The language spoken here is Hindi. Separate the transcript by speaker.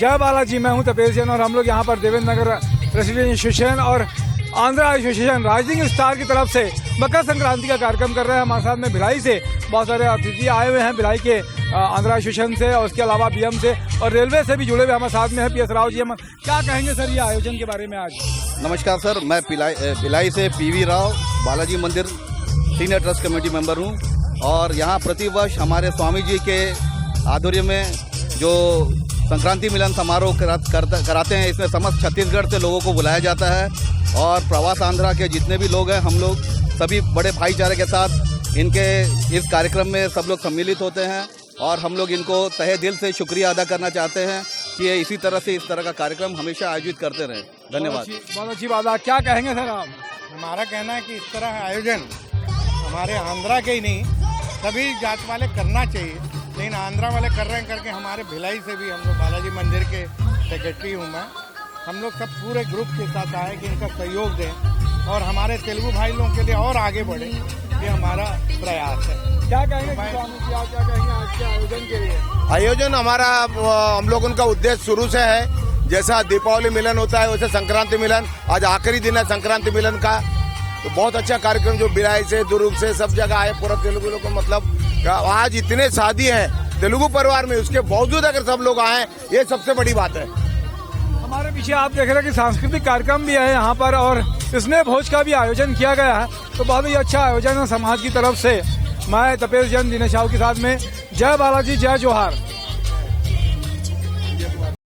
Speaker 1: जय बालाजी, मैं हूं तपेश जैन और हम लोग यहां पर देवेंद्र नगर रेसिडेंट एसोसिएशन और आंध्रा एसोसिएशन राइजिंग स्टार की तरफ से मकर संक्रांति का कार्यक्रम कर रहे हैं। हमारे साथ में भिलाई से बहुत सारे अतिथि आए हुए हैं, भिलाई के आंध्रा एसोसिएशन से और उसके अलावा बीएम से और रेलवे से भी जुड़े हुए हमारे साथ में है पीएस राव जी। हम क्या कहेंगे सर ये आयोजन के बारे में आज?
Speaker 2: नमस्कार सर, मैं भिलाई से पीवी राव बालाजी मंदिर सीनियर ट्रस्ट कमेटी मेंबर हूं और यहां प्रतिवर्ष हमारे स्वामी जी के आध्वर्य में जो संक्रांति मिलन समारोह कराते हैं, इसमें समस्त छत्तीसगढ़ से लोगों को बुलाया जाता है और प्रवास आंध्रा के जितने भी लोग हैं, हम लोग सभी बड़े भाईचारे के साथ इनके इस कार्यक्रम में सब लोग सम्मिलित होते हैं और हम लोग इनको तहे दिल से शुक्रिया अदा करना चाहते हैं कि ये इसी तरह से इस तरह का कार्यक्रम हमेशा आयोजित करते रहें। धन्यवाद।
Speaker 1: बहुत अच्छी बात है। क्या कहेंगे सर आप?
Speaker 3: हमारा कहना है कि इस तरह आयोजन हमारे आंध्रा के ही नहीं सभी जात वाले करना चाहिए, लेकिन आंध्रा वाले कर रहे हैं करके हमारे भिलाई से भी हम लोग बालाजी मंदिर के सेक्रेटरी हूँ मैं, हम लोग सब पूरे ग्रुप के साथ आए कि इनका सहयोग दें और हमारे तेलुगु भाई लोगों के लिए और आगे बढ़े, ये हमारा प्रयास है।
Speaker 1: क्या कहेंगे क्या कहेंगे आज के आयोजन के लिए?
Speaker 4: आयोजन हमारा हम लोग उनका उद्देश्य शुरू से है, जैसा दीपावली मिलन होता है वैसे संक्रांति मिलन, आज आखिरी दिन है संक्रांति मिलन का, तो बहुत अच्छा कार्यक्रम जो भिलाई से दुर्ग से सब जगह आए पूरा तेलुगु लोग को, मतलब आज इतने शादी है तेलुगु परिवार में, उसके बावजूद अगर सब लोग आए ये सबसे बड़ी बात है।
Speaker 1: हमारे पीछे आप देख रहे हैं कि सांस्कृतिक कार्यक्रम भी है यहाँ पर और स्नेह भोज का भी आयोजन किया गया है, तो बहुत ही अच्छा आयोजन है समाज की तरफ से। मैं तपेश जैन दिनेश साहू के साथ में जय बालाजी जय जोहार।